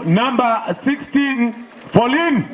number 16, Pauline.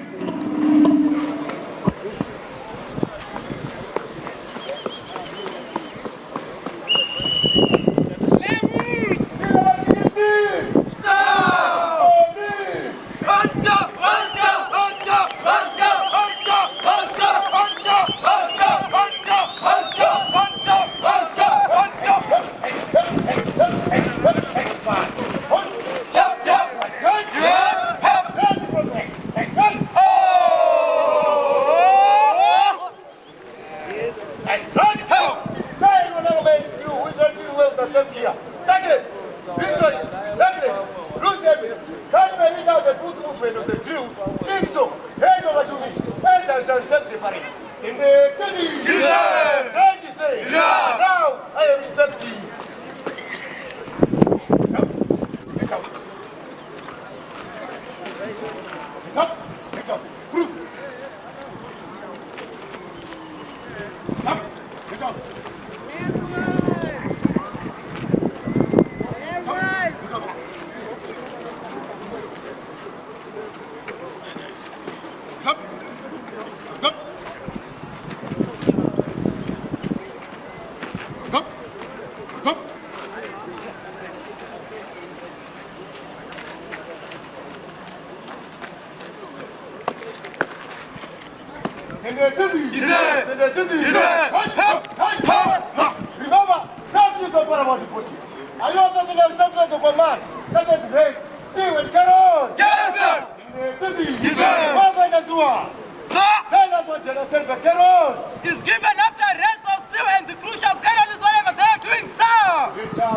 Remember, that is what about the body. Are you ever going to start with a command? Such as race, stay with Carol. Yes, sir. Yes, sir. What about the door? Sir. Tell us what General Carol is given after arrest of Steve and the crucial Carol is whatever they are doing, sir. Yes, sir.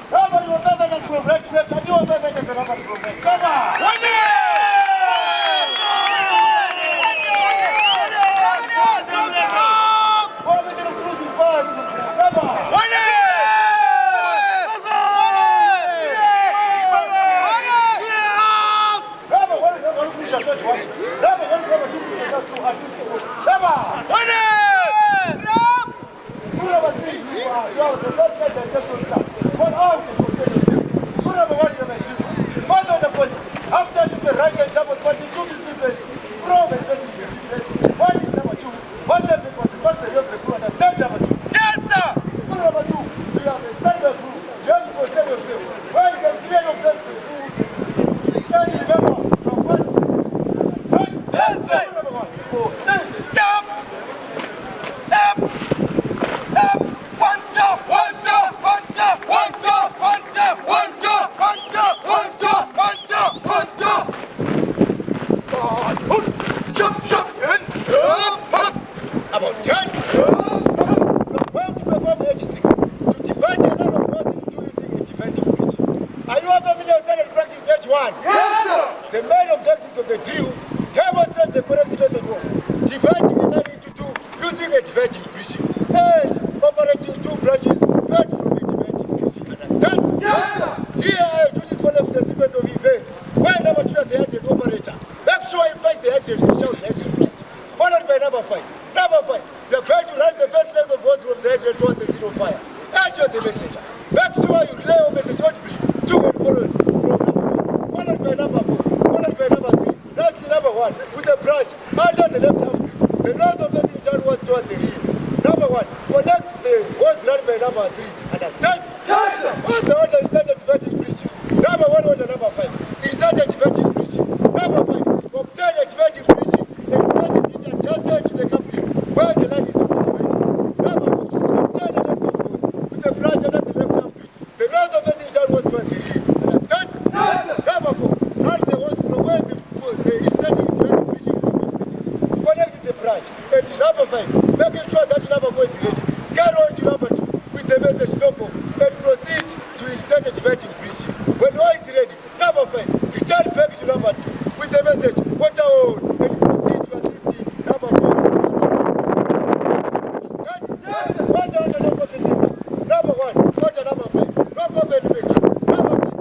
Come on, you have a program. You have a program. Come on. About 10. You are going to perform age 6 to divide a lot of us into using a dividing bridge. Are you familiar with standard practice H1? Yes, sir. The main objectives of the drill demonstrate the correct method of dividing a line into two using a dividing bridge and operating two branches fed from a dividing bridge. Understand? Yes, sir. Here I do this following the sequence of events. When number 2 at the hydrant operator, make sure he finds the hydrant and shout hydrant flight. Followed by number 5. Number 5, you are going to run the first leg of hose from the hydrant toward the scene of fire. Enter the messenger. Make sure you relay your message audibly to and followed from number 1. Followed by number 4. Followed by number 3. Lastly, number 1 with a branch under the left arm. The nose of facing downwards toward the rear. Number 1, connect the hose run by number 3. Understand? Yes, sir. On the order is such a diverting bridge. Number 1 order number 5. It is such a diverting bridge. Number 5, obtain a diverting bridge and process it adjacent to the company where the line is to be divided. Number 4, obtain a length of hose with a branch under the left arm bridge. The nose of facing downwards toward the rear. Understand? Yes, sir. Number 4, run the hose from where the inserting dividing bridge is to be inserted. Connect the branch. And number 5, making sure that number 4 is ready. Carry on to number 2 with the message no go and proceed to insert a dividing bridge. When all is ready, number 5, return back to number 2 with the message water on and proceed to assist number 4. Start. Yes. Order no go filmmaker. Number 1, order number 5, no go filmmaker. Number 5,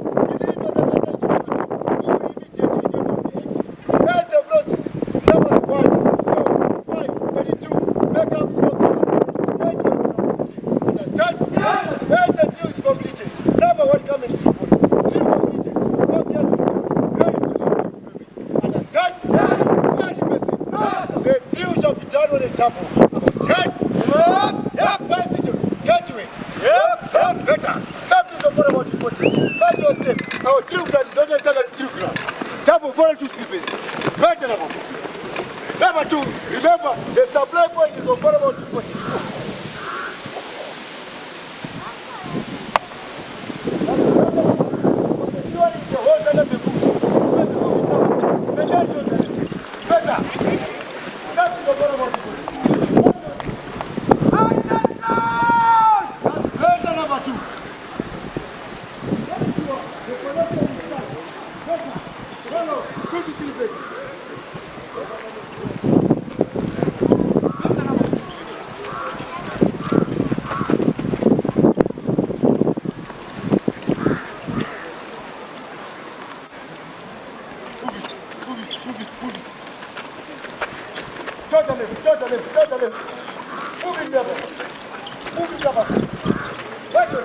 deliver the message to number 2 who will immediately take off the engine. As the flow ceases, number 1, 4, 5, and 2, make up smoke and return to your position. Understand? Yes. Virtual step. Our drill ground is only standard drill ground. Double volunteer slippers. Virtual number 2. Remember, the supply point is on bottom of 2.2. Totally. Moving double. Right to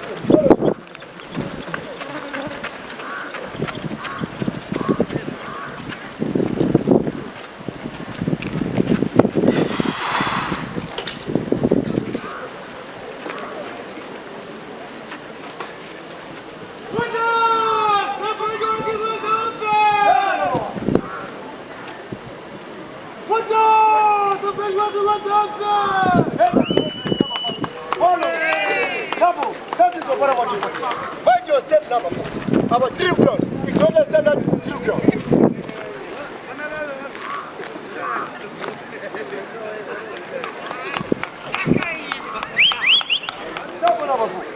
Virtual step number 4. Our drill ground is not a standard drill ground. Double number 4.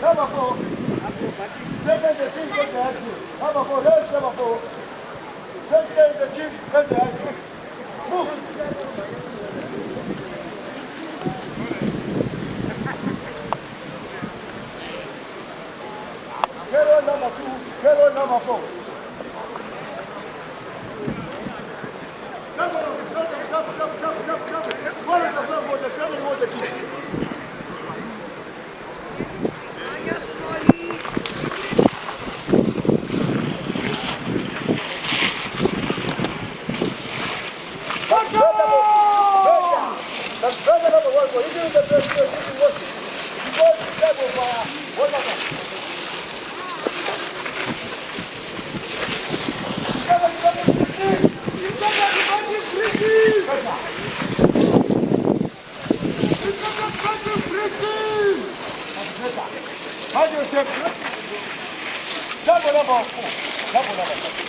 Number 4. Second the king get the action. Number 4. Let's number 4. Second the king get the action. Move. Carry on number 2. Carry on number 4. Double. One of the blood was the double was the kids. How do you step? Double number 4. Double number 4.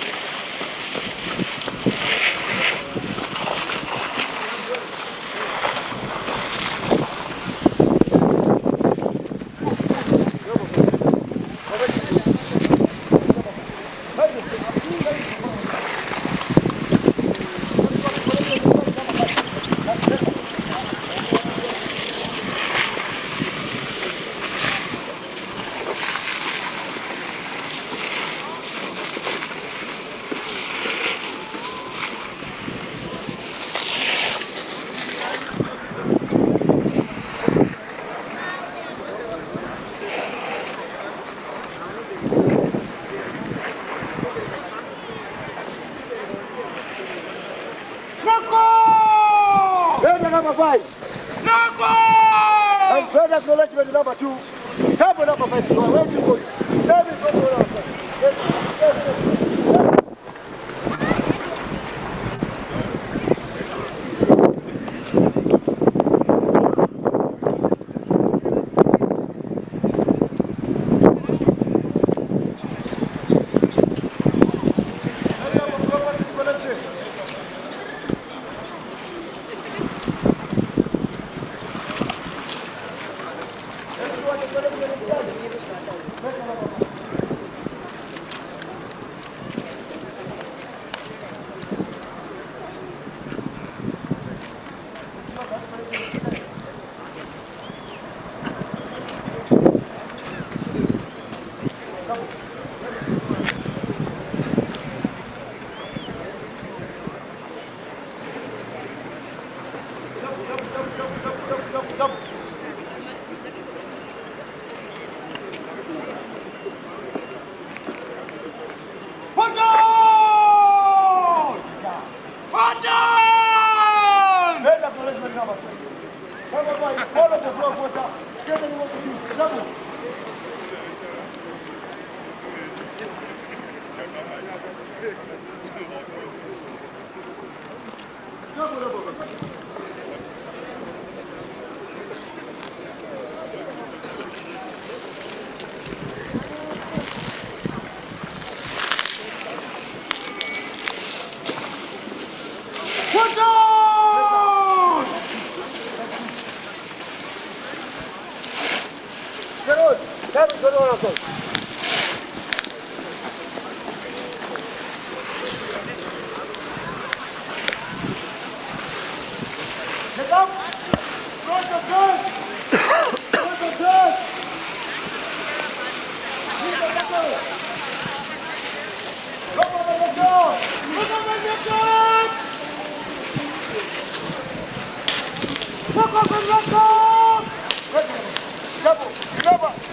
Number 5. And further acknowledgement number 2. Table number 5. You are waiting for you. That is what we are saying. Yes.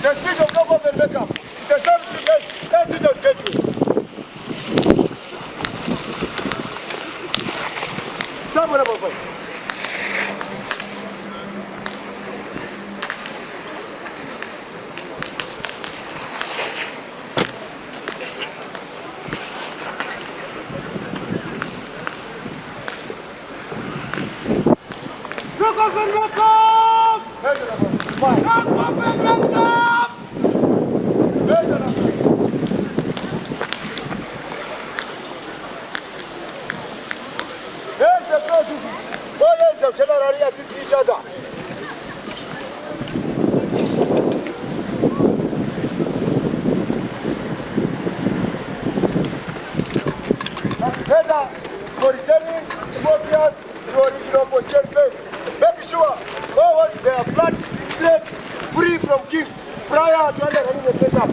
The speed of no government makeup. The same speed as it on gateway. Stop whatever way. Look up and look up! Fine. Look up and look up! There's the process. Oh yes, the general assist each other. That's better for returning democracy to original position first. Make sure always they are flat, straight, free from kicks prior to running the setup.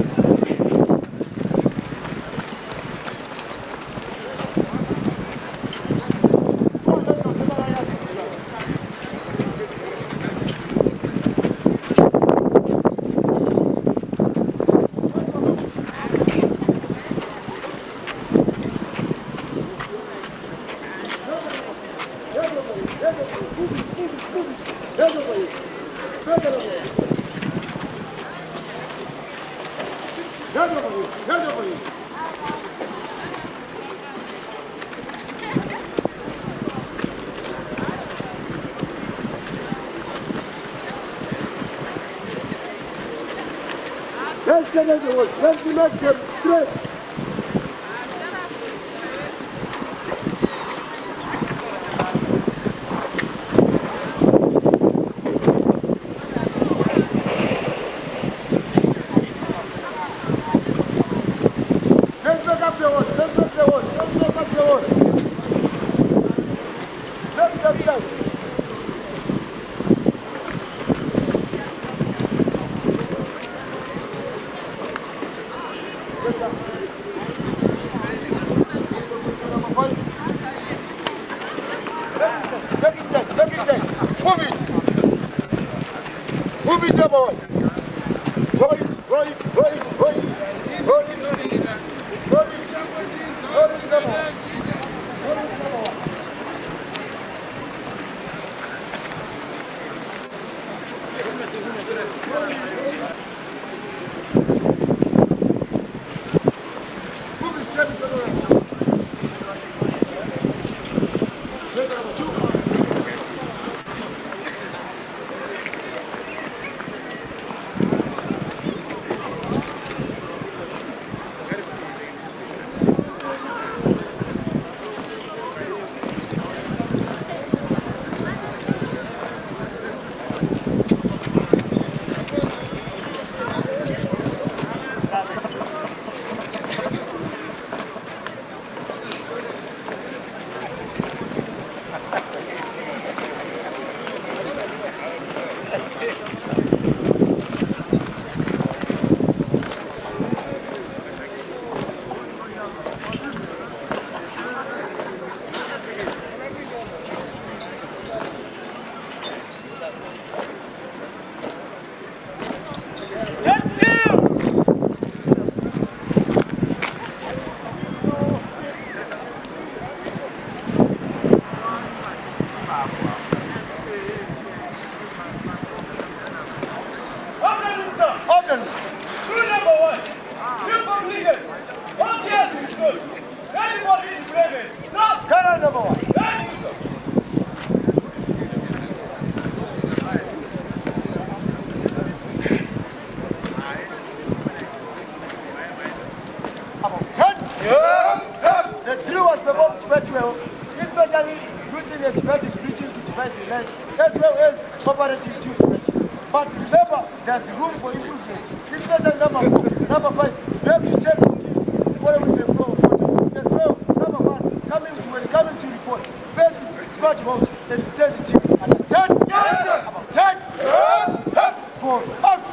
Let's get into it. Let's make them straight. Let's make up the horse. Let's make the horse. Let's make up the horse. Let's get that. Make it change. Move it. Move it, the boy. Roll it, roll it, roll it, roll it, roll it, roll it, roll it, the boy. Roll it, the boy. Move it, straight to the left. finally using a divided region to divide the land as well as operating two branches. But remember, there's room for improvement. Especially number 4. Number 5, you have to check for kids following the flow of water. As well, number 1, when coming to report, first squad hold and stand still. Understand? Yes, sir. About 10. 4 out.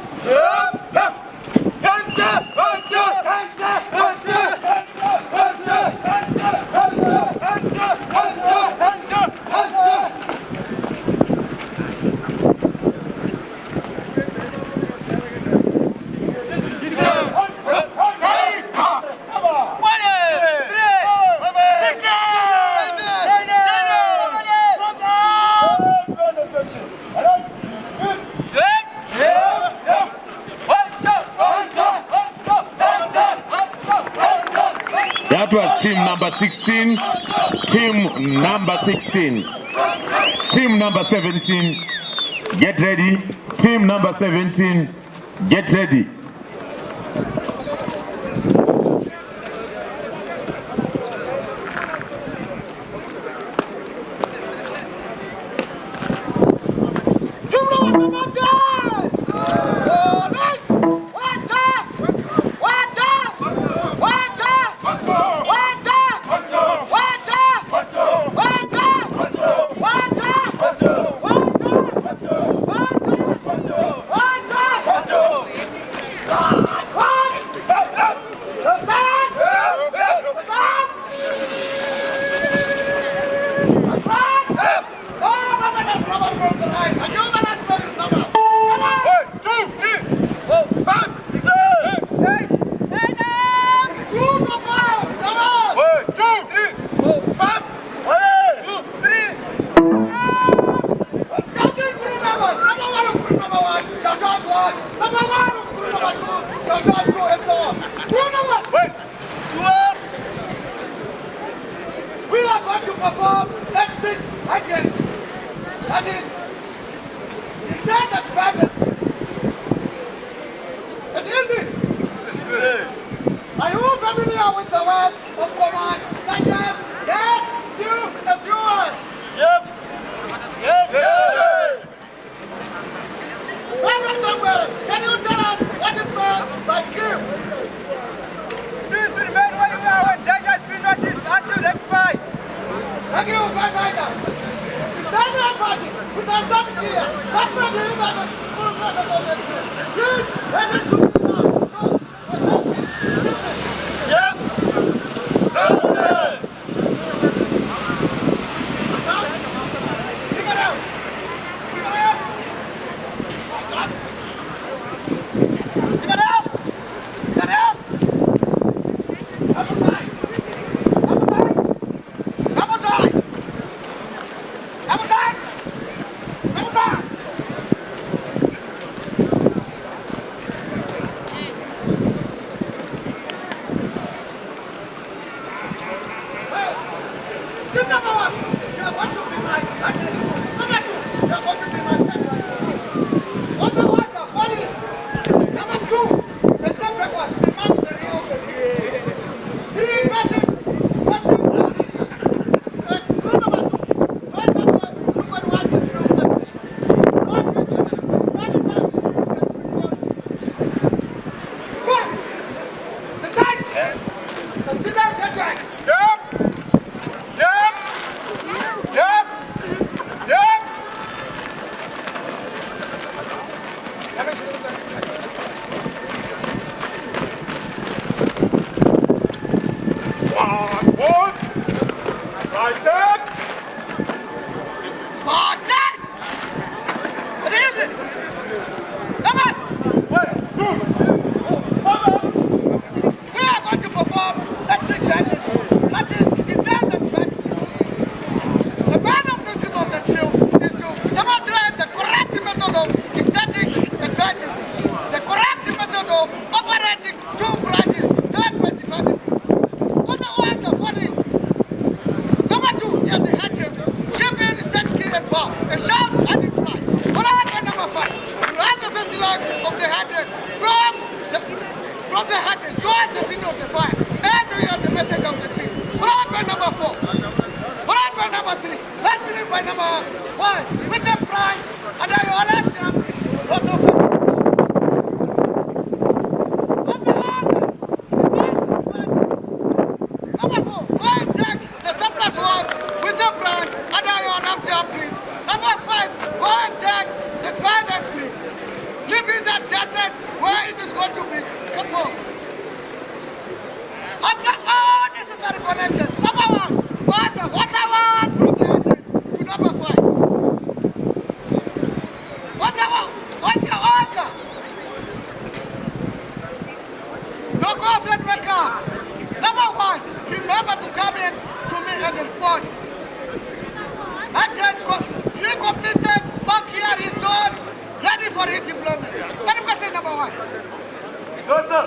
That was team number 16, team number 16, team number 17, get ready, team number 17, get ready. We are going to perform Hydrant. That is, descend and pattern. It's easy. Are you familiar with the word of command such as get, do, and doers? Yep. Yes, sir. Reverend Samuel, can you tell us what is meant by skill? Still to remain where you are when danger has been noticed until rectified. Thank you, firefighter. It's not my party. With our topic here, that's why the impact of full process of medicine. Please, let us do this now. Yep. Yes, sir. Bring it out. Bring it out. Bring it out. Bring it out. Appetite. Appetite. Appetite. Appetite. Appetite. Tip number 1, you are going to be my second. Number 2, you are going to be my second. Number 1, you are falling. Number 2, you step backwards and march the rear of the tree. 3 passes. Passing down. Rule number 2, first of all, look at what the true step is. No future. That is time. 4, the side. Consider the track. Yep. Yep. Yep. Yep. One. Right hand. Martin! What is it? Thomas! We are going to perform a 600. That is, descend and pattern. The main objective of the drill is to demonstrate the correct method of descending and pattern. The correct method of operating 2 branches, 3rd on the order following. Number 2, you have the hydrant. Ship in, set key and bar. A shout and it fly. Followed by number 5. You have the first leg of the hydrant from the hydrant towards the thing of the fire. And you have the message of the team. Followed by number 4. Followed by number number 3. Wrestling by number 1 with the branch under your left arm. Also on the order. Number 4. Go and take the surplus ones with the branch under your left arm. Number 5. Go and take the third and bridge. Leave it adjacent where it is going to be. Come on. After all necessary connections, number 1, water, what I want from the hydrant to number 5. Water. No conflict will come. Number 1, remember to come in to me and report. Hydrant completed, work here is done, ready for its deployment. Let me say number 1. No, sir.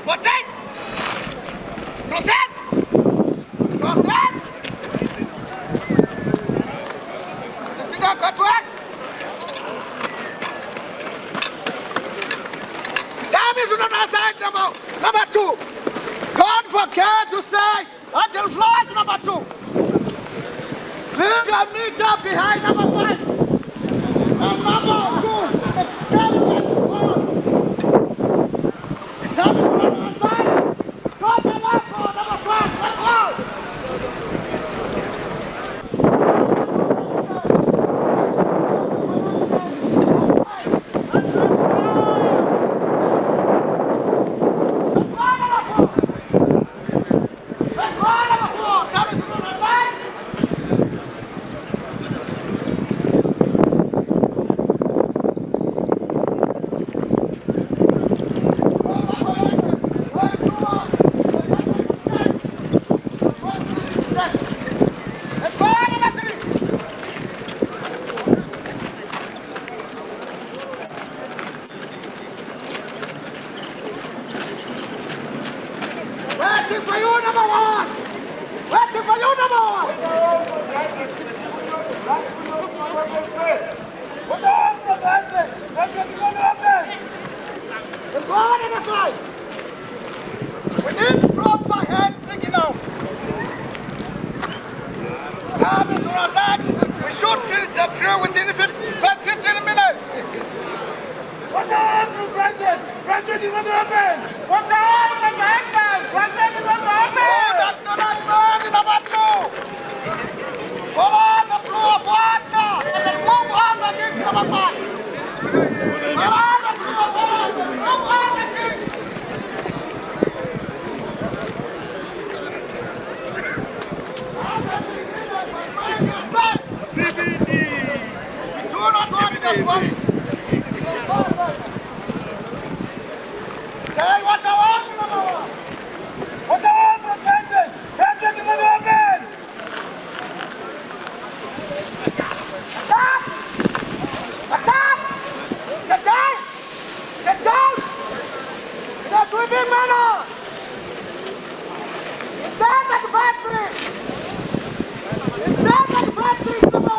Protect! Process! Let's see that contract. Time is not outside number 2. Don't forget to say until floor is number 2. Leave your meter behind number 5. And number 2. Waiting for you, number 1! Waiting for you, number 1! Put on the bandit! Let's get you on the open! Let's go on in the fight! We need proper hand signal. Come into our side. We should finish the drill within 15 minutes. What's on, Bridget? Bridget, you want to open? What's on, the bandit? Bridget, you want to open? Oh, that's not man in number 2. Follow the flow of water and then move on against number 5. Follow the flow of water and move on against. Do not want this one. Say what I want, number 1. What I want from Benson. Benson, you want to open. Attack! Attack! Get down! Get down! In a sweeping manner! Stand at the factory! Stand at the factory, number 1!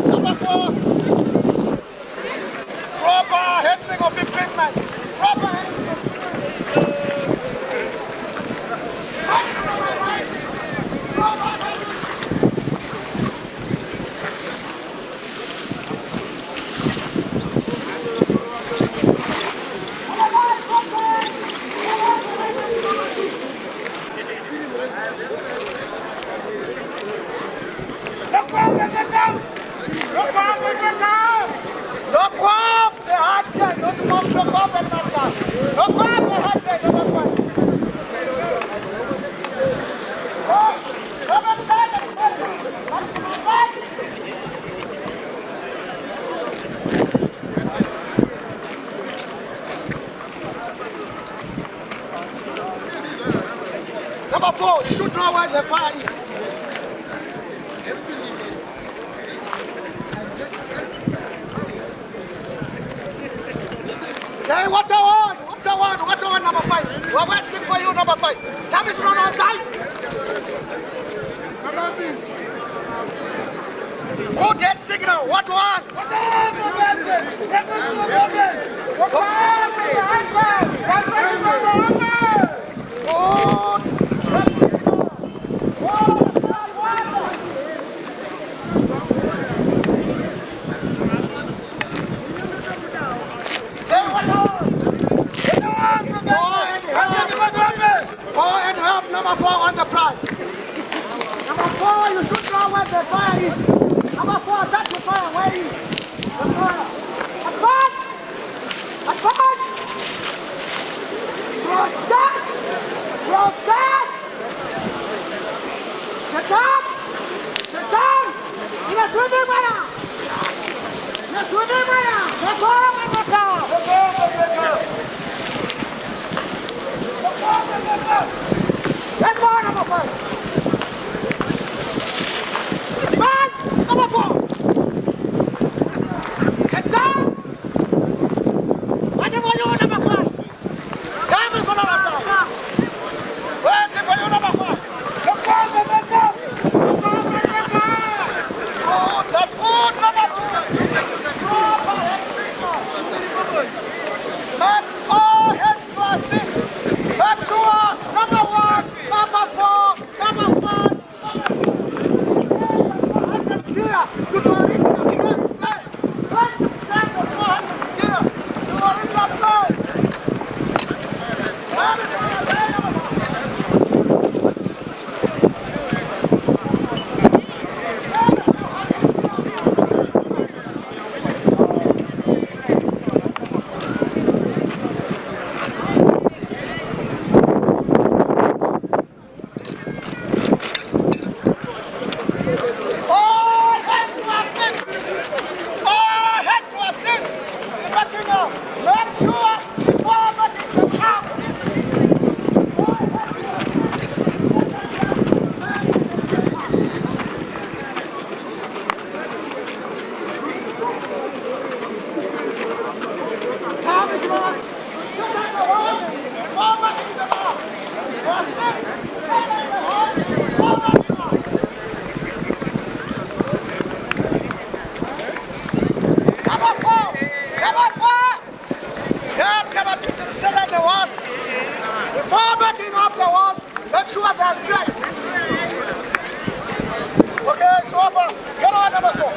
Number 4, proper handling of equipment. Proper handling of Number 4, you should know where the fire is. Say what I want, number 5. We're waiting for you, number 5. Time is not on side. now. What one? Go and help number 4 on the front. Number 4, you should know where the fire is. Number 4, that's the fire. Where is the fire? Advance! Advance! Protect! Protect! Get down! Get down! You're swimming, brother! You're swimming, brother! Get down, get down! Get down, get down! Get more, number 5! Man, number 4! Get down! What for you, number 5? Time is for number 5! Where's it for you, number 5? Get down, get down! Good, that's good, number 2! Man, all heads to assist! Make sure, number 1, number 4, number 5. Here, to the original place. Let's stand the 400 here, to the original place. Make sure they're straight. Okay, it's over. Get on number 4.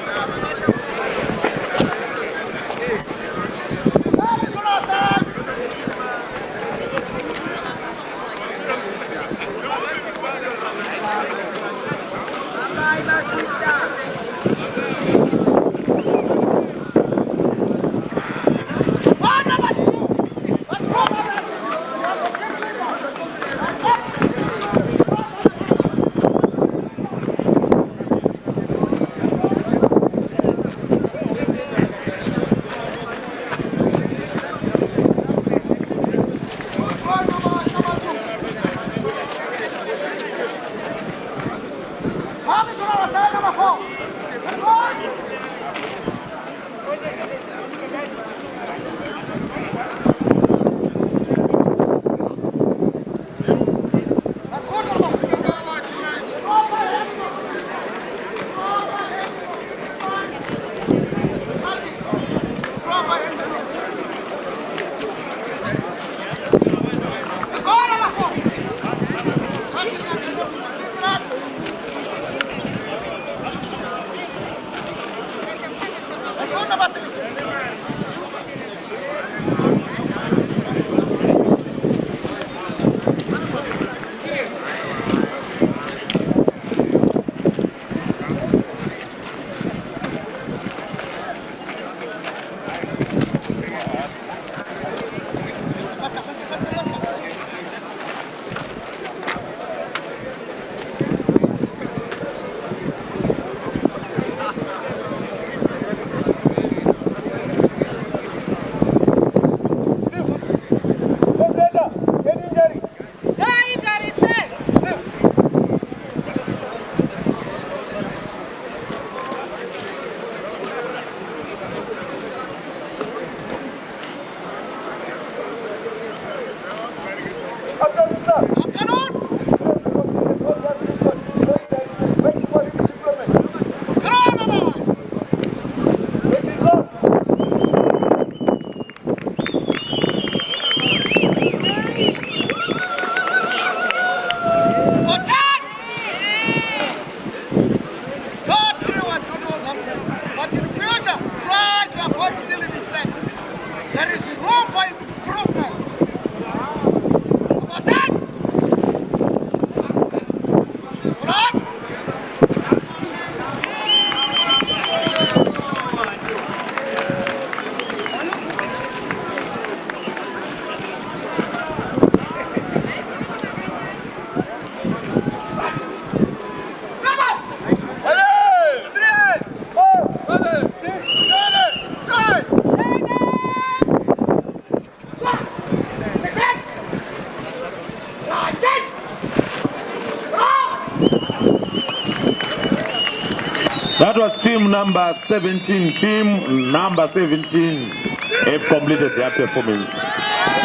That was team number 17. Team number 17 have completed their performance.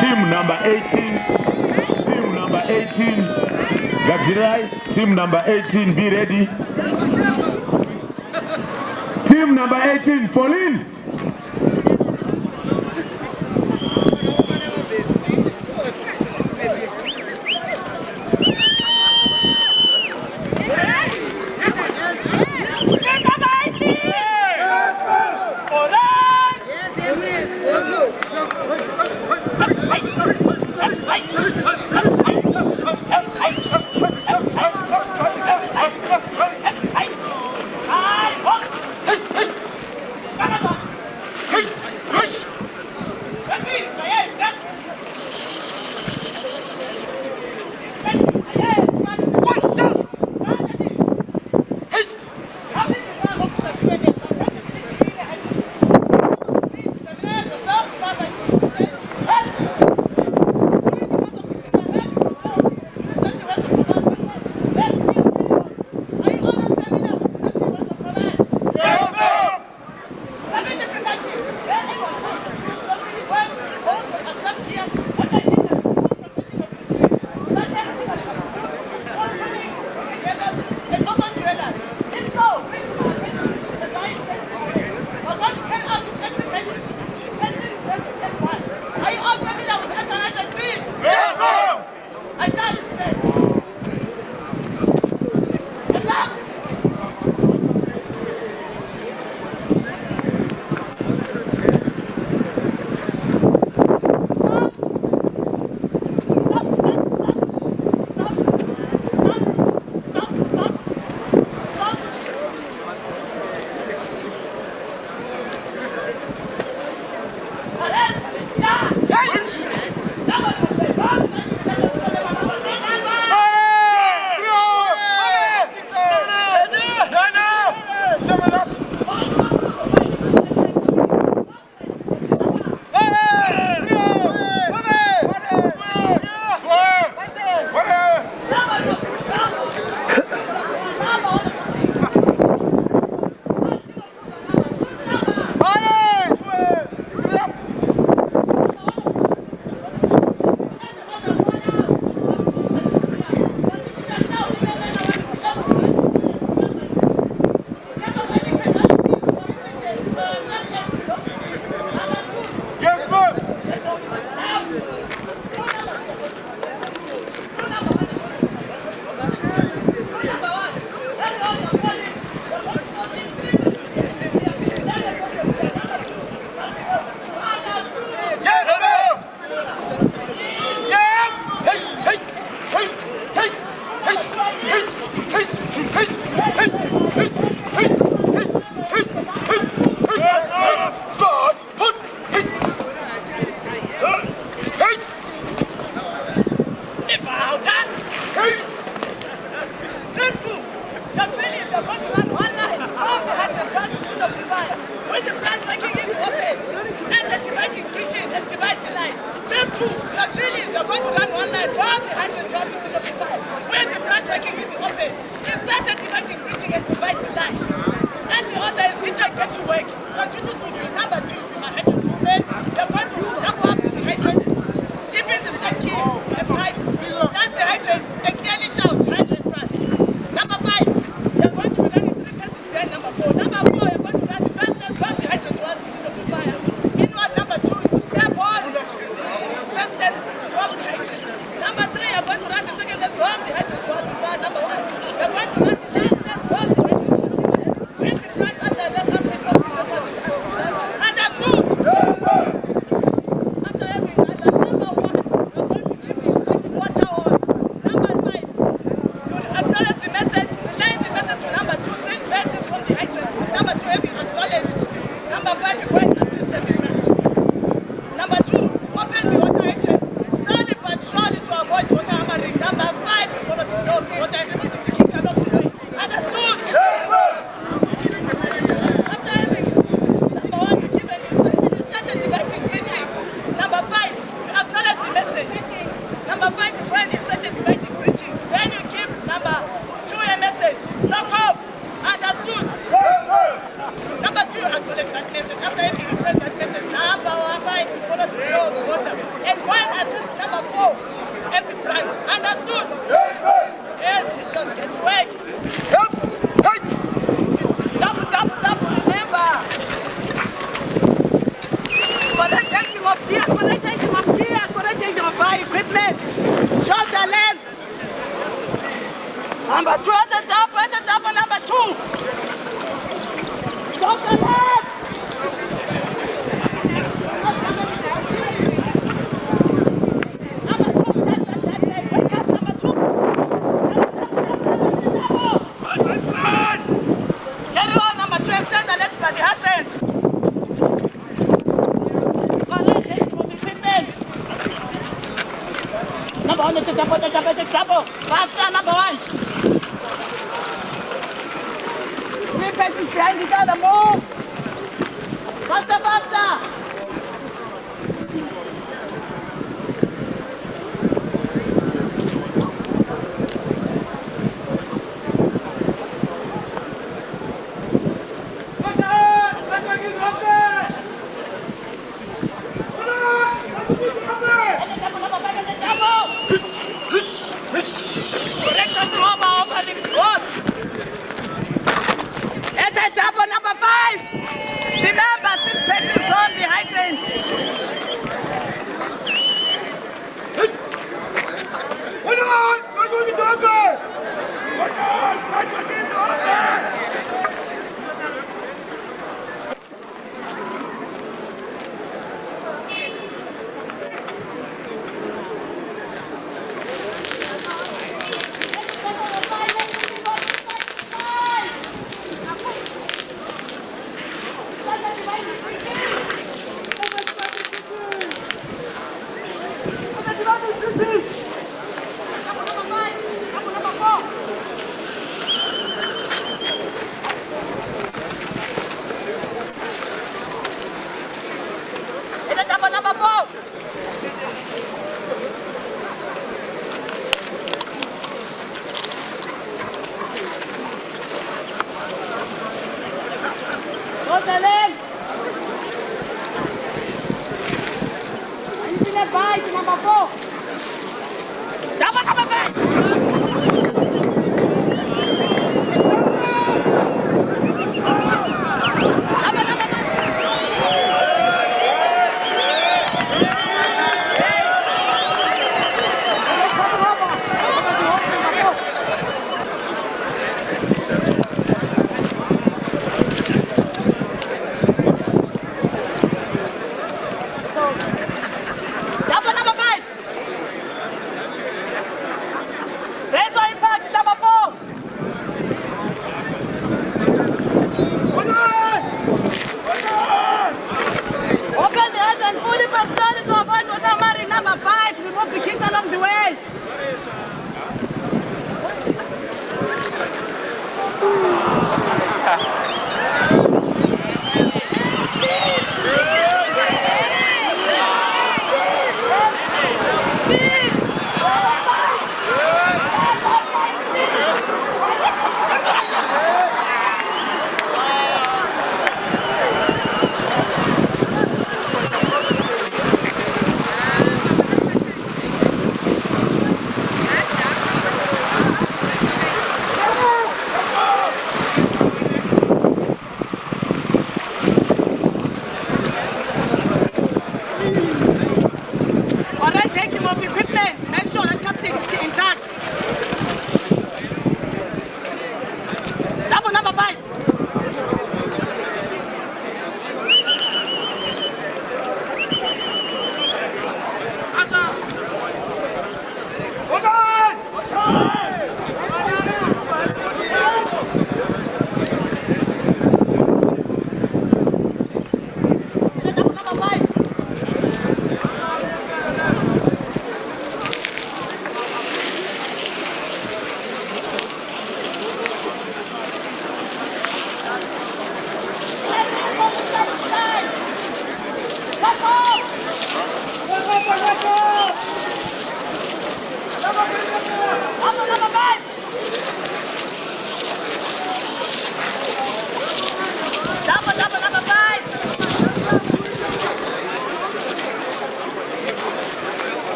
Team number 18. Team number 18. Gajirai. Team number 18. Be ready. Team number 18. Fall in. That's the hydrant. They clearly shout hydrant front. Number 5, you're going to be running 3 passes behind number 4. Number 4, you're going to run the first left run the hydrant towards the scene of the fire. Inward number 2, you step on the first left from the hydrant. Number 3, you're going to run the second left from the hydrant towards the fire. Number 1, you're going to run the last left from the hydrant. With the branch on the left arm, understood? Number 2 at the top, number 2. Don't come back. Number 2, wake up, number 2. Carry on, number 2, extend the legs by the hydrant. Number 1, take double. Faster, number 1. 3 paces behind each other, move. Faster. Double number 5. Remember, 6 paces on the hydrant. Hold on! Not going to the upper!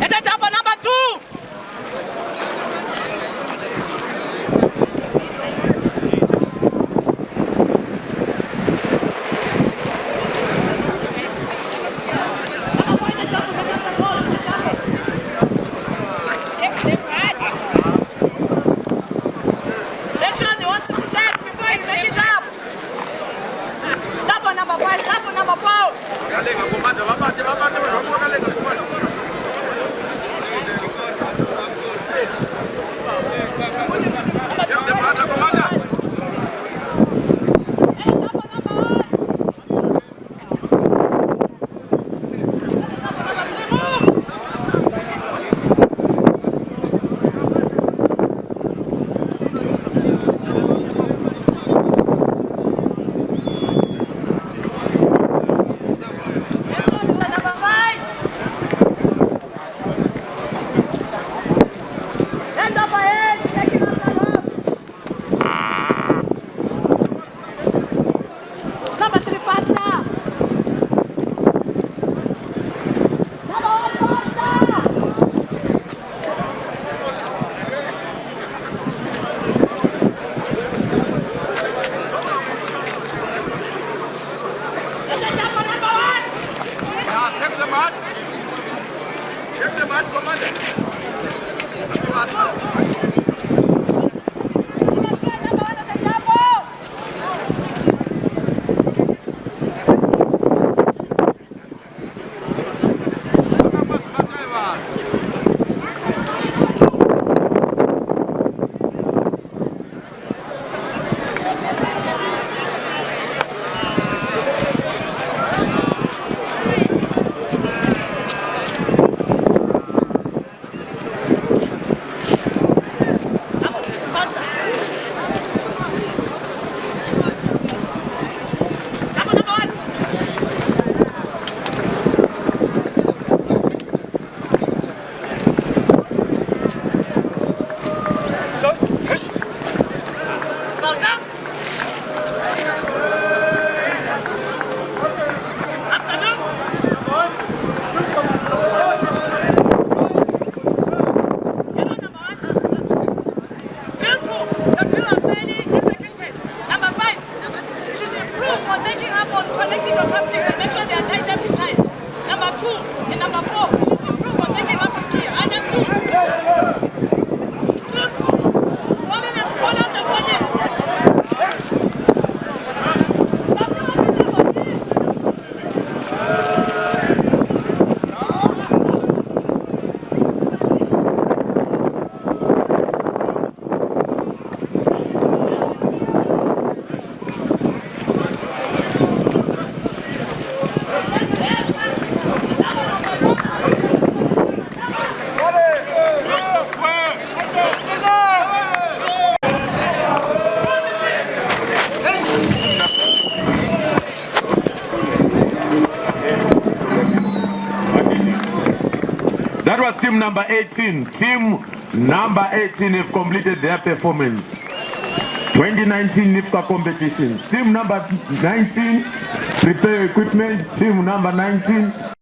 Enter double number 2. Make sure the horse is flat before you make it up. Double number 5, double number 4. That was team number 18. Team number 18 have completed their performance. 2019 NIFTA competitions. Team number 19, prepare equipment. Team number 19.